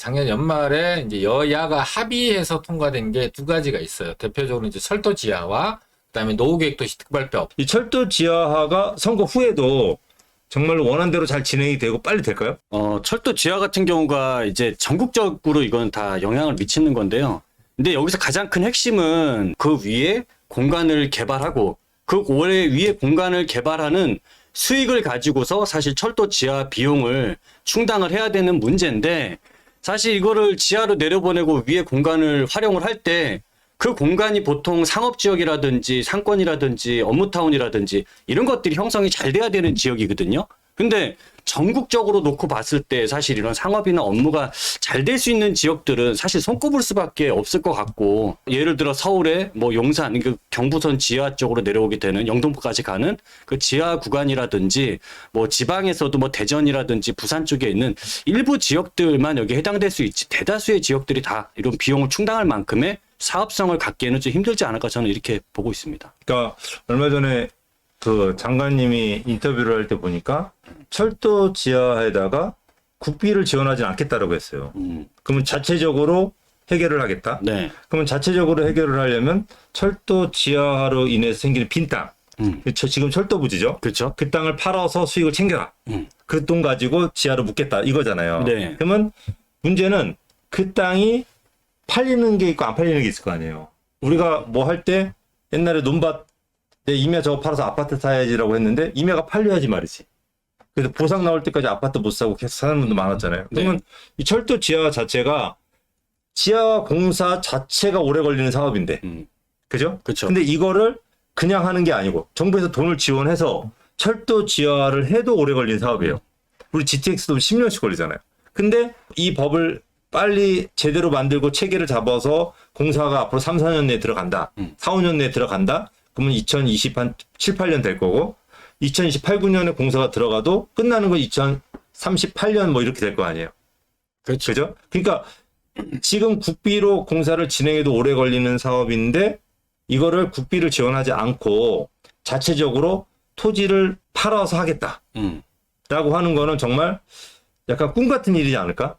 작년 연말에 이제 여야가 합의해서 통과된 게 두 가지가 있어요. 대표적으로 이제 철도 지하화, 그다음에 노후계획도시 특발법. 이 철도 지하화가 선거 후에도 정말로 원한대로 잘 진행이 되고 빨리 될까요? 철도 지하 같은 경우가 이제 전국적으로 이건 다 영향을 미치는 건데요. 근데 여기서 가장 큰 핵심은 그 위에 공간을 개발하고 그 위에 공간을 개발하는 수익을 가지고서 사실 철도 지하 비용을 충당을 해야 되는 문제인데, 사실 이거를 지하로 내려보내고 위에 공간을 활용을 할 때 그 공간이 보통 상업지역이라든지 상권이라든지 업무타운이라든지 이런 것들이 형성이 잘 돼야 되는 지역이거든요. 근데 전국적으로 놓고 봤을 때 사실 이런 상업이나 업무가 잘 될 수 있는 지역들은 사실 손꼽을 수밖에 없을 것 같고, 예를 들어 서울의 뭐 용산, 그 경부선 지하 쪽으로 내려오게 되는 영등포까지 가는 그 지하 구간이라든지, 뭐 지방에서도 뭐 대전이라든지 부산 쪽에 있는 일부 지역들만 여기 해당될 수 있지, 대다수의 지역들이 다 이런 비용을 충당할 만큼의 사업성을 갖기에는 좀 힘들지 않을까, 저는 이렇게 보고 있습니다. 그러니까 얼마 전에 그 장관님이 인터뷰를 할 때 보니까 철도 지하에다가 국비를 지원하지 않겠다라고 했어요. 그러면 자체적으로 해결을 하겠다. 네. 그러면 자체적으로 해결을 하려면 철도 지하로 인해서 생기는 빈 땅. 지금 철도 부지죠. 그렇죠. 그 땅을 팔아서 수익을 챙겨라. 그 돈 가지고 지하로 묻겠다 이거잖아요. 네. 그러면 문제는 그 땅이 팔리는 게 있고 안 팔리는 게 있을 거 아니에요. 우리가 뭐 할 때 옛날에 논밭 내 임야 저거 팔아서 아파트 사야지라고 했는데 임야가 팔려야지 말이지. 그래서 보상 나올 때까지 아파트 못 사고 계속 사는 분도 많았잖아요. 그러면 이 철도 지하 자체가 지하 공사 자체가 오래 걸리는 사업인데, 그죠? 그렇죠. 근데 이거를 그냥 하는 게 아니고 정부에서 돈을 지원해서 철도 지하를 해도 오래 걸리는 사업이에요. 우리 GTX도 10년씩 걸리잖아요. 근데 이 법을 빨리 제대로 만들고 체계를 잡아서 공사가 앞으로 3, 4년 내에 들어간다. 4, 5년 내에 들어간다. 그러면 2027, 8년 될 거고 2028, 9년에 공사가 들어가도 끝나는 건 2038년 뭐 이렇게 될 거 아니에요. 그렇죠. 그죠? 그러니까 지금 국비로 공사를 진행해도 오래 걸리는 사업인데 이거를 국비를 지원하지 않고 자체적으로 토지를 팔아서 하겠다라고 하는 거는 정말 약간 꿈 같은 일이지 않을까?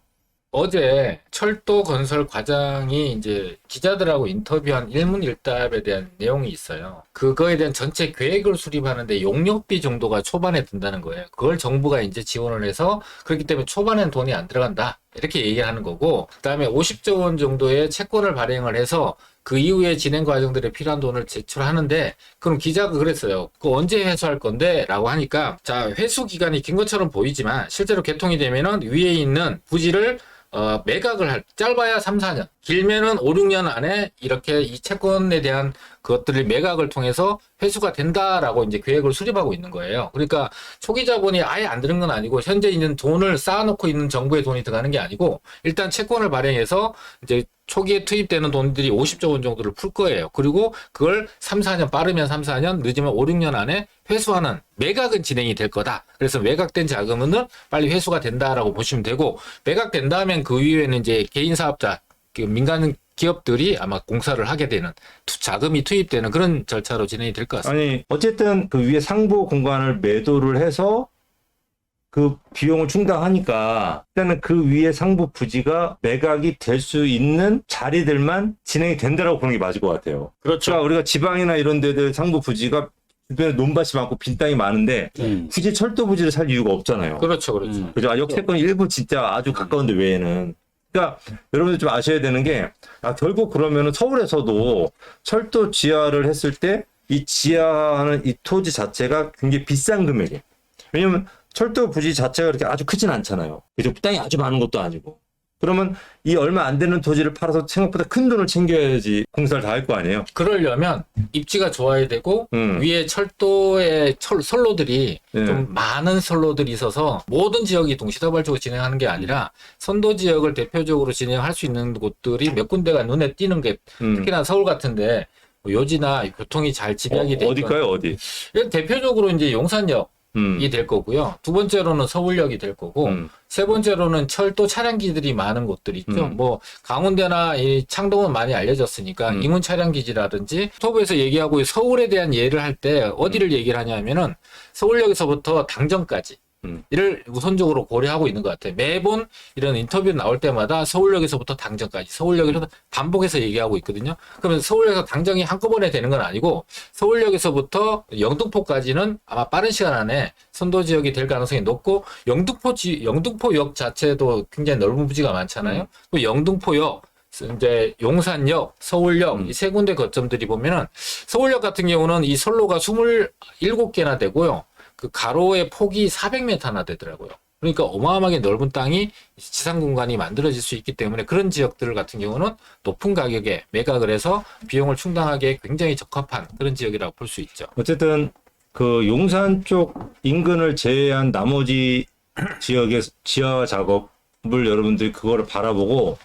어제 철도 건설 과장이 이제 기자들하고 인터뷰한 일문일답에 대한 내용이 있어요. 그거에 대한 전체 계획을 수립하는데 용역비 정도가 초반에 든다는 거예요. 그걸 정부가 이제 지원을 해서 그렇기 때문에 초반엔 돈이 안 들어간다. 이렇게 얘기하는 거고, 그다음에 50조 원 정도의 채권을 발행을 해서 그 이후에 진행 과정들에 필요한 돈을 제출하는데, 그럼 기자가 그랬어요. 그거 언제 회수할 건데? 라고 하니까, 자, 회수 기간이 긴 것처럼 보이지만 실제로 개통이 되면은 위에 있는 부지를 매각을 짧아야 3, 4년, 길면은 5, 6년 안에 이렇게 이 채권에 대한 그것들을 매각을 통해서 회수가 된다라고 이제 계획을 수립하고 있는 거예요. 그러니까 초기 자본이 아예 안 드는 건 아니고 현재 있는 돈을 쌓아놓고 있는 정부의 돈이 들어가는 게 아니고 일단 채권을 발행해서 이제 초기에 투입되는 돈들이 50조 원 정도를 풀 거예요. 그리고 그걸 3, 4년, 빠르면 3, 4년, 늦으면 5, 6년 안에 회수하는 매각은 진행이 될 거다. 그래서 매각된 자금은 빨리 회수가 된다라고 보시면 되고, 매각된 다음엔 그 이후에는 이제 개인 사업자, 민간 기업들이 아마 공사를 하게 되는 자금이 투입되는 그런 절차로 진행이 될 것 같습니다. 아니 어쨌든 그 위에 상부 공간을 매도를 해서 그 비용을 충당하니까 일단은 그 위에 상부 부지가 매각이 될 수 있는 자리들만 진행이 된다라고 보는 게 맞을 것 같아요. 그렇죠. 그러니까 우리가 지방이나 이런 데들 상부 부지가 주변에 논밭이 많고 빈 땅이 많은데 굳이 철도 부지를 살 이유가 없잖아요. 그렇죠, 그렇죠. 그죠? 역세권 일부 진짜 아주 가까운데 외에는. 그러니까 여러분들 좀 아셔야 되는 게, 결국 그러면은 서울에서도 철도 지하를 했을 때 이 지하하는 이 토지 자체가 굉장히 비싼 금액이에요. 왜냐면 철도 부지 자체가 그렇게 아주 크진 않잖아요. 그죠? 땅이 아주 많은 것도 아니고. 그러면 이 얼마 안 되는 토지를 팔아서 생각보다 큰 돈을 챙겨야지 공사를 다 할 거 아니에요. 그러려면 입지가 좋아야 되고 위에 철도의 선로들이 좀 많은 선로들이 있어서 모든 지역이 동시다발적으로 진행하는 게 아니라 선도 지역을 대표적으로 진행할 수 있는 곳들이 몇 군데가 눈에 띄는 게, 특히나 서울 같은데 뭐 요지나 교통이 잘 집약이 돼 있던 어디까요? 어디? 대표적으로 이제 용산역 이 될 거고요. 두 번째로는 서울역이 될 거고, 세 번째로는 철도 차량기들이 많은 곳들이 있죠. 뭐 강원대나 이 창동은 많이 알려졌으니까 인문 차량기지라든지, 스토브에서 얘기하고 서울에 대한 예를 할 때 어디를 얘기를 하냐면은 서울역에서부터 당정까지 이를 우선적으로 고려하고 있는 것 같아요. 매번 이런 인터뷰 나올 때마다 서울역에서부터 당정까지 서울역에서 반복해서 얘기하고 있거든요. 그러면 서울역에서 당정이 한꺼번에 되는 건 아니고 서울역에서부터 영등포까지는 아마 빠른 시간 안에 선도 지역이 될 가능성이 높고 영등포역 자체도 굉장히 넓은 부지가 많잖아요. 그 영등포역 이제 용산역, 서울역 이 세 군데 거점들이 보면은 서울역 같은 경우는 이 선로가 27개나 되고요. 그 가로의 폭이 400m나 되더라고요. 그러니까 어마어마하게 넓은 땅이 지상 공간이 만들어질 수 있기 때문에 그런 지역들 같은 경우는 높은 가격에 매각을 해서 비용을 충당하기에 굉장히 적합한 그런 지역이라고 볼 수 있죠. 어쨌든 그 용산 쪽 인근을 제외한 나머지 지역의 지하 작업을 여러분들이 그거를 바라보고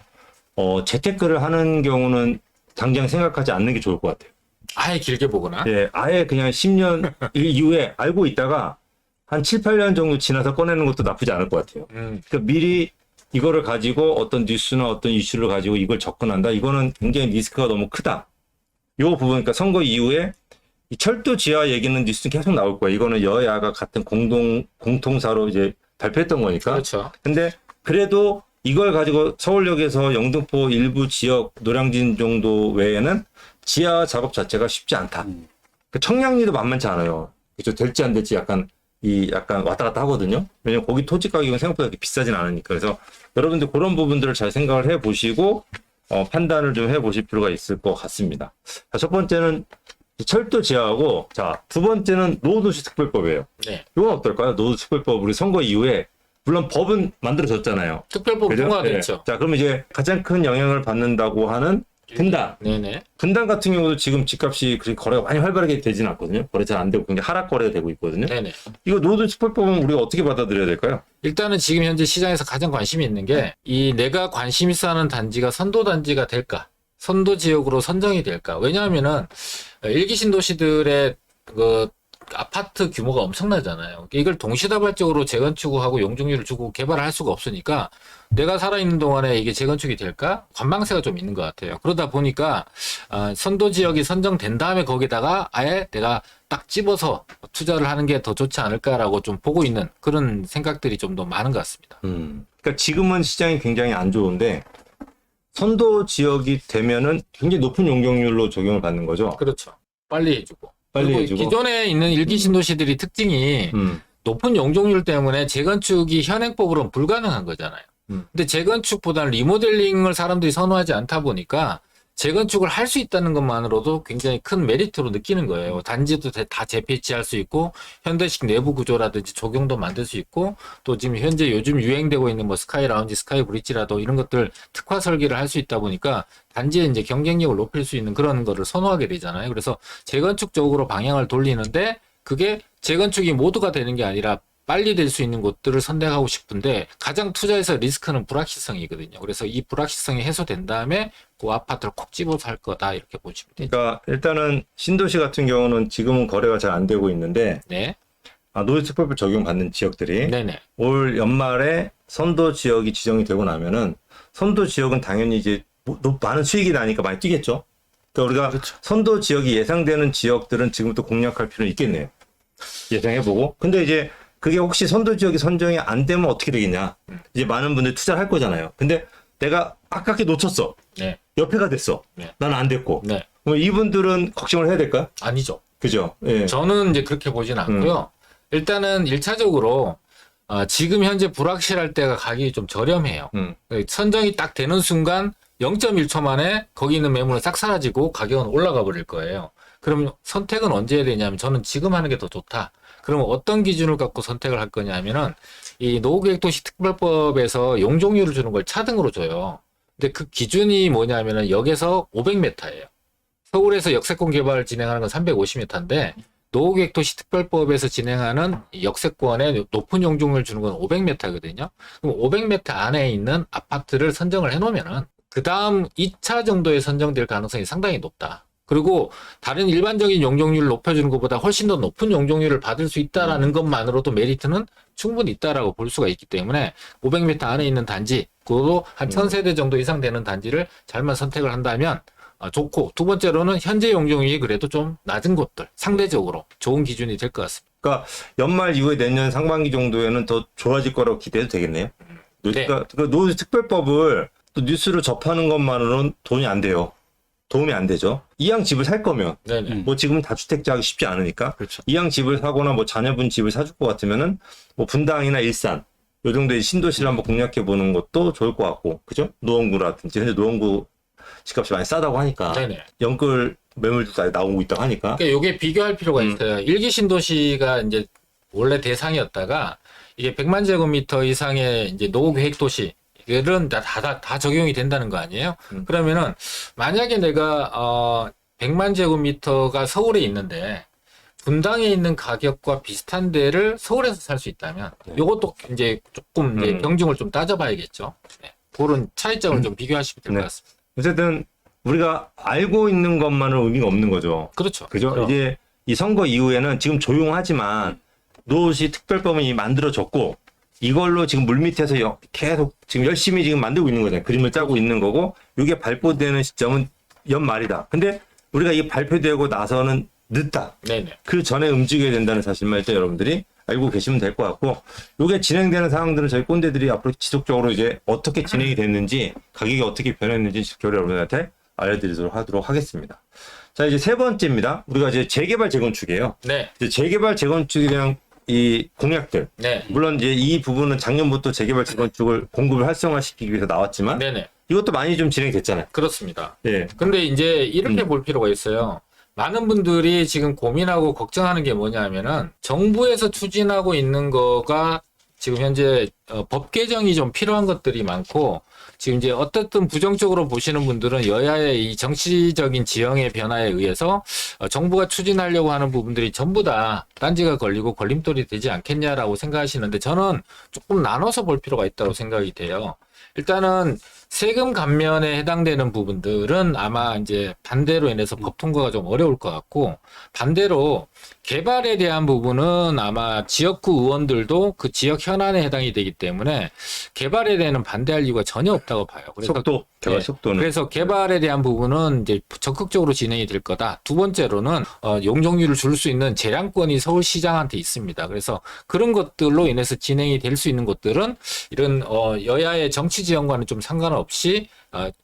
재테크를 하는 경우는 당장 생각하지 않는 게 좋을 것 같아요. 아예 길게 보거나. 예, 아예 그냥 10년 이후에 알고 있다가 한 7, 8년 정도 지나서 꺼내는 것도 나쁘지 않을 것 같아요. 그러니까 미리 이거를 가지고 어떤 뉴스나 어떤 이슈를 가지고 이걸 접근한다. 이거는 굉장히 리스크가 너무 크다. 요 부분, 그러니까 선거 이후에 이 철도 지하 얘기는 뉴스는 계속 나올 거예요. 이거는 여야가 같은 공통사로 이제 발표했던 거니까. 그렇죠. 근데 그래도 이걸 가지고 서울역에서 영등포 일부 지역 노량진 정도 외에는 지하 작업 자체가 쉽지 않다. 그 청량리도 만만치 않아요. 그죠? 될지 안 될지 약간 왔다 갔다 하거든요. 왜냐면 거기 토지 가격은 생각보다 그렇게 비싸진 않으니까. 그래서 여러분들 그런 부분들을 잘 생각을 해 보시고 판단을 좀 해 보실 필요가 있을 것 같습니다. 자, 첫 번째는 철도 지하하고, 자, 두 번째는 노후도시 특별법이에요. 네. 이건 어떨까요? 노후도시 특별법 우리 선거 이후에 물론 법은 만들어졌잖아요. 특별법 그죠? 통과됐죠. 네. 자, 그럼 이제 가장 큰 영향을 받는다고 하는 분당. 네네. 분당 같은 경우도 지금 집값이 그렇게 거래가 많이 활발하게 되지는 않거든요. 거래 잘 안 되고 굉장히 하락 거래가 되고 있거든요. 네네. 이거 노후도시 특별법은 우리가 어떻게 받아들여야 될까요? 일단은 지금 현재 시장에서 가장 관심이 있는 게 이 내가 관심 있어 하는 단지가 선도 단지가 될까? 선도 지역으로 선정이 될까? 왜냐하면은 일기 신도시들의 그 아파트 규모가 엄청나잖아요. 이걸 동시다발적으로 재건축하고 용적률을 주고 개발을 할 수가 없으니까 내가 살아있는 동안에 이게 재건축이 될까? 관망세가 좀 있는 것 같아요. 그러다 보니까 선도 지역이 선정된 다음에 거기다가 아예 내가 딱 집어서 투자를 하는 게 더 좋지 않을까라고 좀 보고 있는 그런 생각들이 좀 더 많은 것 같습니다. 그러니까 지금은 시장이 굉장히 안 좋은데 선도 지역이 되면은 굉장히 높은 용적률로 적용을 받는 거죠. 그렇죠. 빨리 해주고. 빨리 그리고 해주고. 기존에 있는 일기 신도시들이 특징이 높은 용적률 때문에 재건축이 현행법으로는 불가능한 거잖아요. 근데 재건축보다는 리모델링을 사람들이 선호하지 않다 보니까 재건축을 할 수 있다는 것만으로도 굉장히 큰 메리트로 느끼는 거예요. 단지도 다 재배치할 수 있고 현대식 내부 구조라든지 조경도 만들 수 있고 또 지금 현재 요즘 유행되고 있는 뭐 스카이 라운지, 스카이 브릿지라도 이런 것들 특화 설계를 할 수 있다 보니까 단지의 이제 경쟁력을 높일 수 있는 그런 거를 선호하게 되잖아요. 그래서 재건축 쪽으로 방향을 돌리는데 그게 재건축이 모두가 되는 게 아니라 빨리 될 수 있는 곳들을 선택하고 싶은데 가장 투자에서 리스크는 불확실성이거든요. 그래서 이 불확실성이 해소된 다음에 그 아파트를 콕 집어서 할 거다 이렇게 보시면 되죠. 그러니까 일단은 신도시 같은 경우는 지금은 거래가 잘 안 되고 있는데 네, 노후도시 특별법 적용받는 지역들이 네네, 올 연말에 선도 지역이 지정이 되고 나면은 선도 지역은 당연히 이제 많은 수익이 나니까 많이 뛰겠죠. 그러니까 우리가 그렇죠. 선도 지역이 예상되는 지역들은 지금부터 공략할 필요는 있겠네요. 예상해보고. 근데 이제 그게 혹시 선도 지역이 선정이 안 되면 어떻게 되겠냐. 이제 많은 분들이 투자를 할 거잖아요. 근데 내가 아깝게 놓쳤어. 네, 옆에가 됐어. 네. 나는 안 됐고. 네, 그럼 이분들은 걱정을 해야 될까요? 아니죠. 그죠? 예. 저는 이제 그렇게 보진 않고요. 일단은 1차적으로 지금 현재 불확실할 때가 가격이 좀 저렴해요. 선정이 딱 되는 순간 0.1초 만에 거기 있는 매물은 싹 사라지고 가격은 올라가 버릴 거예요. 그럼 선택은 언제 해야 되냐면 저는 지금 하는 게 더 좋다. 그러면 어떤 기준을 갖고 선택을 할 거냐 하면은 이 노후계획도시특별법에서 용적률을 주는 걸 차등으로 줘요. 근데 그 기준이 뭐냐면은 역에서 500m예요. 서울에서 역세권 개발을 진행하는 건 350m인데 노후계획도시특별법에서 진행하는 역세권에 높은 용적률을 주는 건 500m거든요. 그럼 500m 안에 있는 아파트를 선정을 해놓으면은 그 다음 2차 정도에 선정될 가능성이 상당히 높다. 그리고 다른 일반적인 용적률을 높여주는 것보다 훨씬 더 높은 용적률을 받을 수 있다라는 것만으로도 메리트는 충분히 있다라고 볼 수가 있기 때문에 500m 안에 있는 단지, 그것도 한 1000세대 정도 이상 되는 단지를 잘만 선택을 한다면 좋고, 두 번째로는 현재 용적률이 그래도 좀 낮은 곳들, 상대적으로 좋은 기준이 될 것 같습니다. 그러니까 연말 이후에 내년 상반기 정도에는 더 좋아질 거라고 기대해도 되겠네요. 네. 그러니까 노조 특별법을 또 뉴스로 접하는 것만으로는 돈이 안 돼요. 도움이 안 되죠. 이왕 집을 살 거면 네네. 뭐 지금은 다주택자 하기 쉽지 않으니까 그렇죠. 이왕 집을 사거나 뭐 자녀분 집을 사줄 것 같으면은 뭐 분당이나 일산 요 정도의 신도시를 한번 공략해 보는 것도 좋을 것 같고, 그죠? 노원구라든지 현재 노원구 집값이 많이 싸다고 하니까 네네. 연끌 매물도 나오고 있다고 하니까 그러니까 요게 비교할 필요가 있어요. 일기 신도시가 이제 원래 대상이었다가 이게 100만 제곱미터 이상의 이제 노후 계획 도시 이런 다 적용이 된다는 거 아니에요? 그러면은 만약에 내가 100만 제곱미터가 서울에 있는데 분당에 있는 가격과 비슷한 데를 서울에서 살 수 있다면 요것도 이제 조금 이제 경중을 좀 따져봐야겠죠. 네. 그런 차이점을 좀 비교하시면 될 것 네. 같습니다. 어쨌든 우리가 알고 있는 것만은 의미가 없는 거죠. 그렇죠. 그죠? 그럼. 이제 이 선거 이후에는 지금 조용하지만 노시 특별법은 이미 만들어졌고 이걸로 지금 물밑에서 계속 지금 열심히 지금 만들고 있는 거잖아요. 그림을 짜고 있는 거고 이게 발표되는 시점은 연말이다. 근데 우리가 이게 발표되고 나서는 늦다. 네네. 그 전에 움직여야 된다는 사실만 일단 여러분들이 알고 계시면 될 것 같고, 이게 진행되는 상황들은 저희 꼰대들이 앞으로 지속적으로 이제 어떻게 진행이 됐는지, 가격이 어떻게 변했는지 지켜서 여러분들한테 알려드리도록 하도록 하겠습니다. 자, 이제 세 번째입니다. 우리가 이제 재개발 재건축이에요. 네. 이제 재개발 재건축에 대한 이 공약들. 네. 물론 이제 이 부분은 작년부터 재개발 재건축을 공급을 활성화시키기 위해서 나왔지만, 네네. 이것도 많이 좀 진행됐잖아요. 그렇습니다. 예. 근데 이제 이렇게 볼 필요가 있어요. 많은 분들이 지금 고민하고 걱정하는 게 뭐냐면은 정부에서 추진하고 있는 거가 지금 현재 법 개정이 좀 필요한 것들이 많고, 지금 이제 어떻든 부정적으로 보시는 분들은 여야의 이 정치적인 지형의 변화에 의해서 정부가 추진하려고 하는 부분들이 전부 다 딴지가 걸리고 걸림돌이 되지 않겠냐라고 생각하시는데, 저는 조금 나눠서 볼 필요가 있다고 생각이 돼요. 일단은 세금 감면에 해당되는 부분들은 아마 이제 반대로 인해서 법 통과가 좀 어려울 것 같고, 반대로 개발에 대한 부분은 아마 지역구 의원들도 그 지역 현안에 해당이 되기 때문에 개발에 대해서는 반대할 이유가 전혀 없다고 봐요. 그래서 속도, 개발 네. 속도는. 그래서 개발에 대한 부분은 이제 적극적으로 진행이 될 거다. 두 번째로는 용적률을 줄 수 있는 재량권이 서울시장한테 있습니다. 그래서 그런 것들로 인해서 진행이 될 수 있는 것들은 이런 여야의 정치 지형과는 좀 상관없이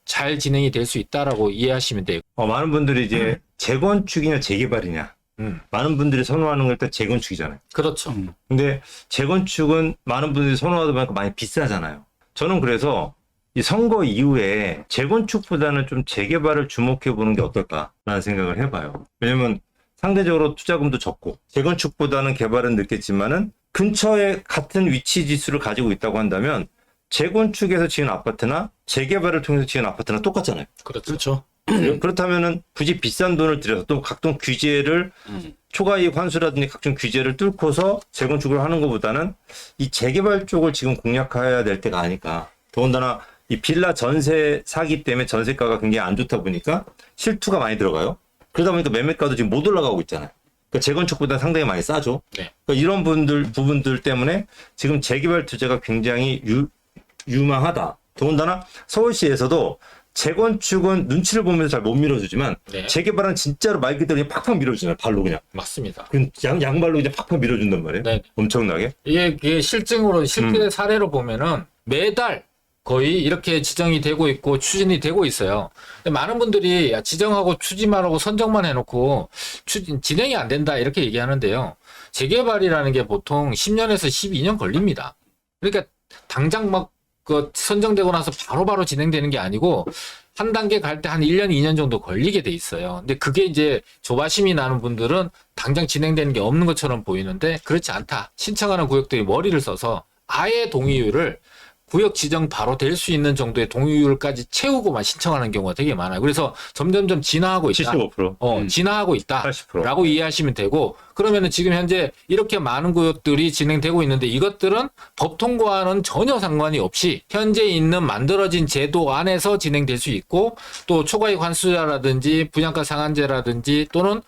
잘 진행이 될 수 있다라고 이해하시면 돼요. 많은 분들이 이제 재건축이냐 재개발이냐. 많은 분들이 선호하는 건 일단 재건축이잖아요. 그렇죠. 근데 재건축은 많은 분들이 선호하다 보니까 많이 비싸잖아요. 저는 그래서 이 선거 이후에 재건축보다는 좀 재개발을 주목해 보는 게 어떨까라는 생각을 해봐요. 왜냐면 상대적으로 투자금도 적고 재건축보다는 개발은 늦겠지만은 근처에 같은 위치 지수를 가지고 있다고 한다면 재건축에서 지은 아파트나 재개발을 통해서 지은 아파트나 똑같잖아요. 그렇죠. 그렇다면은 굳이 비싼 돈을 들여서 또 각종 규제를 초과이익 환수라든지 각종 규제를 뚫고서 재건축을 하는 것보다는 이 재개발 쪽을 지금 공략해야 될 때가 아닐까. 더군다나 이 빌라 전세 사기 때문에 전세가가 굉장히 안 좋다 보니까 실투가 많이 들어가요. 그러다 보니까 매매가도 지금 못 올라가고 있잖아요. 그러니까 재건축보다 상당히 많이 싸죠. 네. 그러니까 이런 부분들 때문에 지금 재개발 투자가 굉장히 유망하다. 더군다나 서울시에서도 재건축은 눈치를 보면서 잘 못 밀어주지만 네. 재개발은 진짜로 말 그대로 그냥 팍팍 밀어주잖아요. 발로 그냥. 맞습니다. 그냥 양발로 그냥 팍팍 밀어준단 말이에요. 네. 엄청나게. 이게 실증으로 실제 사례로 보면은 매달 거의 이렇게 지정이 되고 있고 추진이 되고 있어요. 근데 많은 분들이 지정하고 추진만 하고 선정만 해놓고 진행이 안 된다 이렇게 얘기하는데요. 재개발이라는 게 보통 10년에서 12년 걸립니다. 그러니까 당장 막 그 선정되고 나서 바로바로 진행되는 게 아니고 한 단계 갈 때 한 1년, 2년 정도 걸리게 돼 있어요. 근데 그게 이제 조바심이 나는 분들은 당장 진행되는 게 없는 것처럼 보이는데 그렇지 않다. 신청하는 구역들이 머리를 써서 아예 동의율을 구역 지정 바로 될 수 있는 정도의 동의율까지 채우고만 신청하는 경우가 되게 많아요. 그래서 점점점 진화하고 있다. 75%. 진화하고 있다. 80%. 라고 이해하시면 되고, 그러면은 지금 현재 이렇게 많은 구역들이 진행되고 있는데 이것들은 법 통과와는 전혀 상관이 없이 현재 있는 만들어진 제도 안에서 진행될 수 있고, 또 초과이익 환수자라든지 분양가 상한제라든지 또는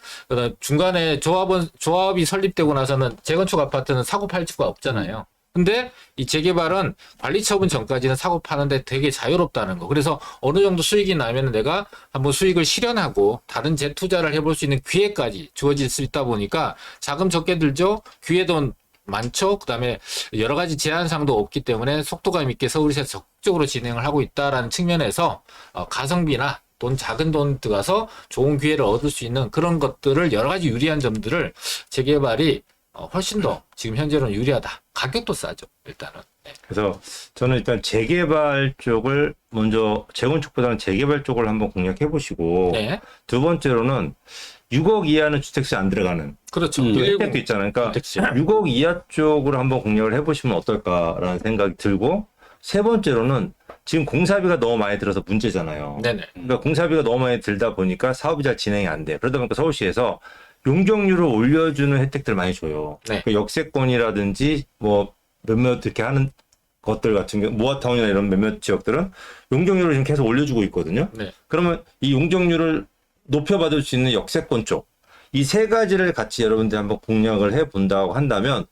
중간에 조합이 설립되고 나서는 재건축 아파트는 사고 팔수가 없잖아요. 근데 이 재개발은 관리 처분 전까지는 사고 파는데 되게 자유롭다는 거. 그래서 어느 정도 수익이 나면 내가 한번 수익을 실현하고 다른 재투자를 해볼 수 있는 기회까지 주어질 수 있다 보니까 자금 적게 들죠. 기회도 많죠. 그다음에 여러 가지 제한사항도 없기 때문에 속도감 있게 서울시에서 적극적으로 진행을 하고 있다라는 측면에서 가성비나 돈 작은 돈 들어가서 좋은 기회를 얻을 수 있는 그런 것들을 여러 가지 유리한 점들을 재개발이 훨씬 더 지금 현재로는 유리하다. 가격도 싸죠. 일단은. 네. 그래서 저는 일단 재개발 쪽을 먼저 재건축보다는 재개발 쪽을 한번 공략해 보시고 네. 두 번째로는 6억 이하는 주택세 안 들어가는 그렇죠. 또 119. 혜택도 있잖아요. 그러니까 혜택이죠. 6억 이하 쪽으로 한번 공략을 해보시면 어떨까라는 생각이 들고 세 번째로는 지금 공사비가 너무 많이 들어서 문제잖아요. 네네. 그러니까 공사비가 너무 많이 들다 보니까 사업이 잘 진행이 안 돼. 그러다 보니까 서울시에서 용적률을 올려주는 혜택들을 많이 줘요. 네. 그 역세권이라든지 뭐 몇몇 이렇게 하는 것들 같은 경우 모아타운이나 이런 몇몇 지역들은 용적률을 지금 계속 올려주고 있거든요. 네. 그러면 이 용적률을 높여받을 수 있는 역세권 쪽 이 세 가지를 같이 여러분들이 한번 공략을 해본다고 한다면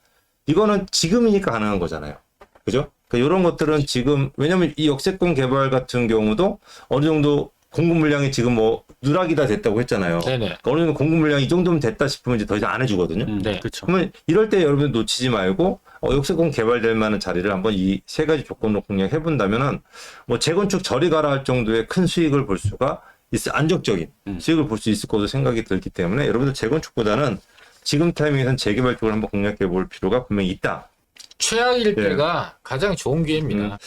이거는 지금이니까 가능한 거잖아요. 그죠? 그러니까 이런 것들은 지금 왜냐면 이 역세권 개발 같은 경우도 어느 정도 공급 물량이 지금 뭐 누락이 다 됐다고 했잖아요. 네네. 그러니까 어느 정도 공급 물량이 이 정도면 됐다 싶으면 이제 더 이상 안 해주거든요. 네. 그렇죠. 그러면 이럴 때 여러분 놓치지 말고 역세권 개발될 만한 자리를 한번 이 세 가지 조건으로 공략해 본다면은 뭐 재건축 저리 가라 할 정도의 큰 수익을 볼 수가 안정적인 수익을 볼 수 있을 것으로 생각이 들기 때문에 여러분들 재건축보다는 지금 타이밍에서는 재개발 쪽을 한번 공략해 볼 필요가 분명히 있다. 최악일 때가 가장 좋은 기회입니다.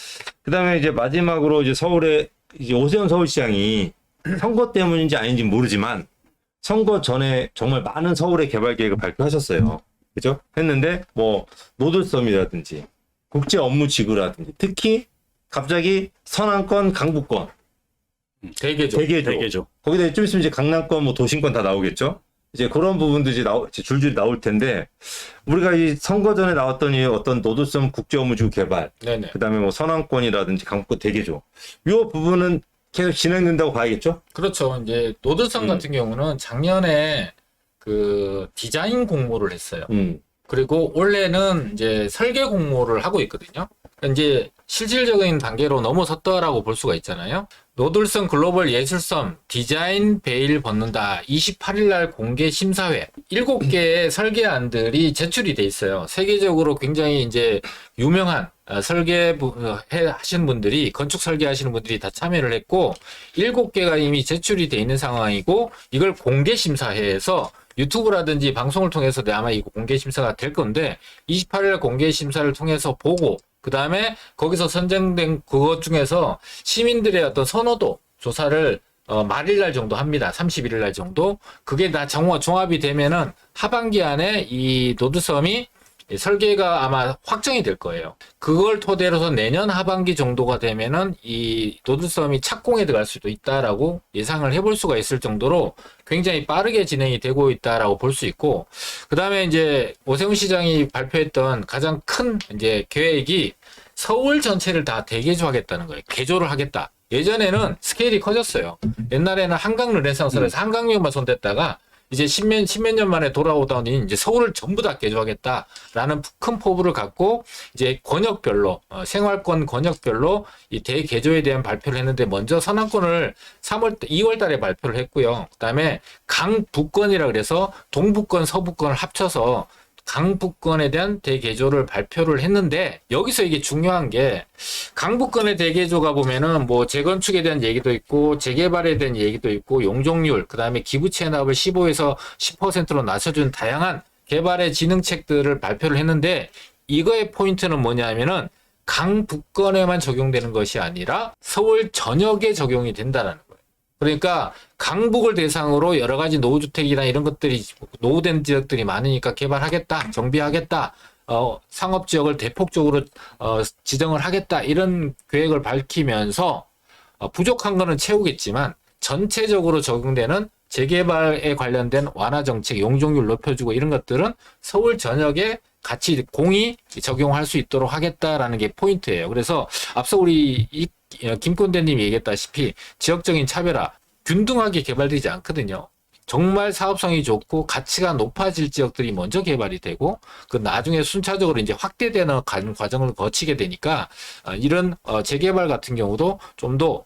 그다음에 이제 마지막으로 이제 서울의 이제 오세훈 서울시장이 선거 때문인지 아닌지 모르지만 선거 전에 정말 많은 서울의 개발 계획을 발표하셨어요. 그죠? 했는데 뭐 노들섬이라든지 국제 업무 지구라든지 특히 갑자기 서남권, 강북권, 대개조. 대개조. 거기다 좀 있으면 이제 강남권, 뭐 도심권 다 나오겠죠? 이제 그런 부분도 이제 이제 줄줄이 나올 텐데 우리가 이 선거 전에 나왔던 이 어떤 노들섬 국제 업무 지구 개발, 네네. 그다음에 뭐 서남권이라든지 강북권 대개조 이 부분은 계속 진행된다고 봐야겠죠? 그렇죠. 이제 노들섬 같은 경우는 작년에 그 디자인 공모를 했어요. 그리고 올해는 이제 설계 공모를 하고 있거든요. 그러니까 이제 실질적인 단계로 넘어섰다라고 볼 수가 있잖아요. 노들섬 글로벌 예술섬 디자인 베일 벗는다 28일 날 공개 심사회 7개의 설계안들이 제출이 돼 있어요. 세계적으로 굉장히 이제 유명한 설계 하시는 분들이 건축 설계 하시는 분들이 다 참여를 했고 7개가 이미 제출이 돼 있는 상황이고 이걸 공개 심사회에서 유튜브라든지 방송을 통해서 아마 이거 공개 심사가 될 건데 28일 공개 심사를 통해서 보고 그 다음에 거기서 선정된 그것 중에서 시민들의 어떤 선호도 조사를 말일날 정도 합니다. 31일 날 정도. 그게 다 종합이 되면은 하반기 안에 이 노드섬이 설계가 아마 확정이 될 거예요. 그걸 토대로서 내년 하반기 정도가 되면은 이 노드섬이 착공에 들어갈 수도 있다라고 예상을 해볼 수가 있을 정도로 굉장히 빠르게 진행이 되고 있다라고 볼 수 있고, 그 다음에 이제 오세훈 시장이 발표했던 가장 큰 이제 계획이 서울 전체를 다 대개조하겠다는 거예요. 개조를 하겠다. 예전에는 스케일이 커졌어요. 옛날에는 한강 르네상스에서 한강역만 손댔다가 이제 십몇 년 만에 돌아오더니 이제 서울을 전부 다 개조하겠다라는 큰 포부를 갖고 이제 권역별로 생활권 권역별로 이 대개조에 대한 발표를 했는데 먼저 서남권을 2월 달에 발표를 했고요. 그다음에 강북권이라 그래서 동북권 서북권을 합쳐서 강북권에 대한 대개조를 발표를 했는데 여기서 이게 중요한 게 강북권의 대개조가 보면은 뭐 재건축에 대한 얘기도 있고 재개발에 대한 얘기도 있고 용적률 그다음에 기부 체납을 15에서 10%로 낮춰준 다양한 개발의 진흥책들을 발표를 했는데 이거의 포인트는 뭐냐면은 강북권에만 적용되는 것이 아니라 서울 전역에 적용이 된다라는 거예요. 그러니까 강북을 대상으로 여러 가지 노후주택이나 이런 것들이 노후된 지역들이 많으니까 개발하겠다, 정비하겠다, 상업지역을 대폭적으로 지정을 하겠다 이런 계획을 밝히면서 부족한 거는 채우겠지만 전체적으로 적용되는 재개발에 관련된 완화 정책, 용적률 높여주고 이런 것들은 서울 전역에 같이 공히 적용할 수 있도록 하겠다라는 게 포인트예요. 그래서 앞서 우리 김건대님이 얘기했다시피 지역적인 차별화 균등하게 개발되지 않거든요. 정말 사업성이 좋고 가치가 높아질 지역들이 먼저 개발이 되고 그 나중에 순차적으로 이제 확대되는 과정을 거치게 되니까 이런 재개발 같은 경우도 좀 더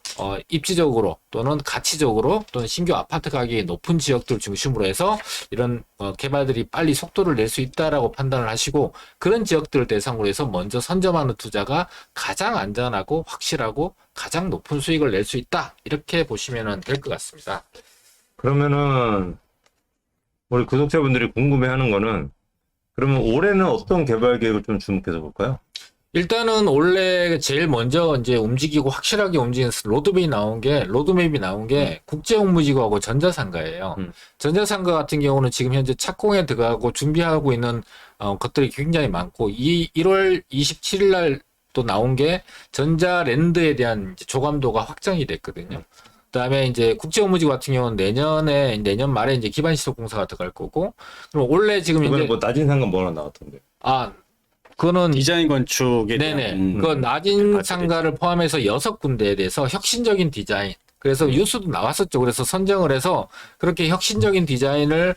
입지적으로 또는 가치적으로 또는 신규 아파트 가격이 높은 지역들 중심으로 해서 이런 개발들이 빨리 속도를 낼 수 있다라고 판단을 하시고 그런 지역들을 대상으로 해서 먼저 선점하는 투자가 가장 안전하고 확실하고 가장 높은 수익을 낼 수 있다 이렇게 보시면 될 것 같습니다. 그러면은 우리 구독자분들이 궁금해하는 거는 그러면 올해는 어떤 개발 계획을 좀 주목해서 볼까요? 일단은 원래 제일 먼저 이제 움직이고 확실하게 움직이는 로드맵이 나온 게 국제홍무지구하고 전자상가예요. 전자상가 같은 경우는 지금 현재 착공에 들어가고 준비하고 있는 것들이 굉장히 많고 1월 27일 날 또 나온 게 전자랜드에 대한 이제 조감도가 확정이 됐거든요. 그다음에 이제 국제홍무지구 같은 경우는 내년 말에 이제 기반시설 공사가 들어갈 거고 그럼 원래 지금 이번에 이제 뭐 낮은 상가 뭐 하나 나왔던데. 그거는 디자인 건축에 대한 네네. 그 낮은 상가를 포함해서 6군데에 대해서 혁신적인 디자인. 그래서 뉴스도 나왔었죠. 그래서 선정을 해서 그렇게 혁신적인 디자인을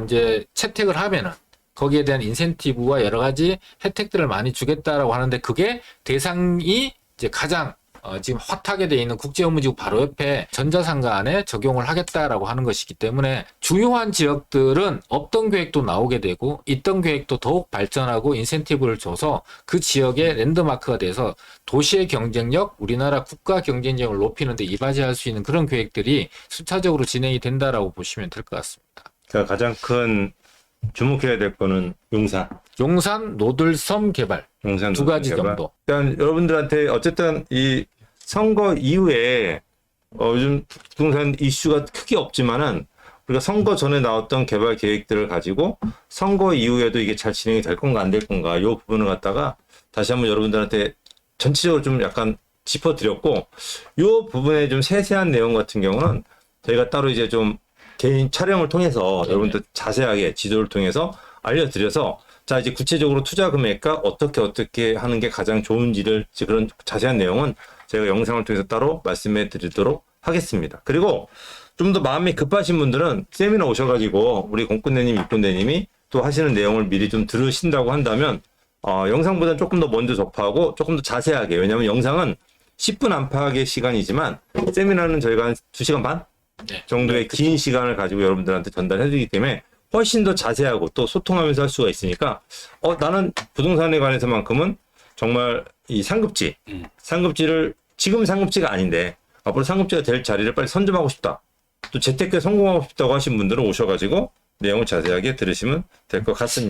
이제 채택을 하면은 거기에 대한 인센티브와 여러 가지 혜택들을 많이 주겠다라고 하는데 그게 대상이 이제 가장 지금 핫하게 돼 있는 국제홍무지구 바로 옆에 전자상가 안에 적용을 하겠다라고 하는 것이기 때문에 주요한 지역들은 없던 계획도 나오게 되고 있던 계획도 더욱 발전하고 인센티브를 줘서 그 지역의 랜드마크가 돼서 도시의 경쟁력, 우리나라 국가 경쟁력을 높이는 데 이바지할 수 있는 그런 계획들이 순차적으로 진행이 된다라고 보시면 될 것 같습니다. 그러니까 가장 큰 주목해야 될 거는 용산 노들섬 개발 용산 두 가지 개발. 정도. 일단 여러분들한테 어쨌든 이 선거 이후에 요즘 부동산 이슈가 크게 없지만은 우리가 선거 전에 나왔던 개발 계획들을 가지고 선거 이후에도 이게 잘 진행이 될 건가 안 될 건가 이 부분을 갖다가 다시 한번 여러분들한테 전체적으로 좀 약간 짚어드렸고 이 부분에 좀 세세한 내용 같은 경우는 저희가 따로 이제 좀 개인 촬영을 통해서 여러분들 자세하게 지도를 통해서 알려드려서 자 이제 구체적으로 투자 금액과 어떻게 하는 게 가장 좋은지를 이제 그런 자세한 내용은 제가 영상을 통해서 따로 말씀해 드리도록 하겠습니다. 그리고 좀 더 마음이 급하신 분들은 세미나 오셔가지고 우리 공군대님, 입군대님이 또 하시는 내용을 미리 좀 들으신다고 한다면 영상보다 조금 더 먼저 접하고 조금 더 자세하게 왜냐하면 영상은 10분 안팎의 시간이지만 세미나는 저희가 한 2시간 반 정도의 긴 시간을 가지고 여러분들한테 전달해드리기 때문에 훨씬 더 자세하고 또 소통하면서 할 수가 있으니까 나는 부동산에 관해서만큼은 정말 이 상급지를 지금 상급지가 아닌데 앞으로 상급지가 될 자리를 빨리 선점하고 싶다. 또 재테크에 성공하고 싶다고 하신 분들은 오셔가지고 내용을 자세하게 들으시면 될 것 같습니다.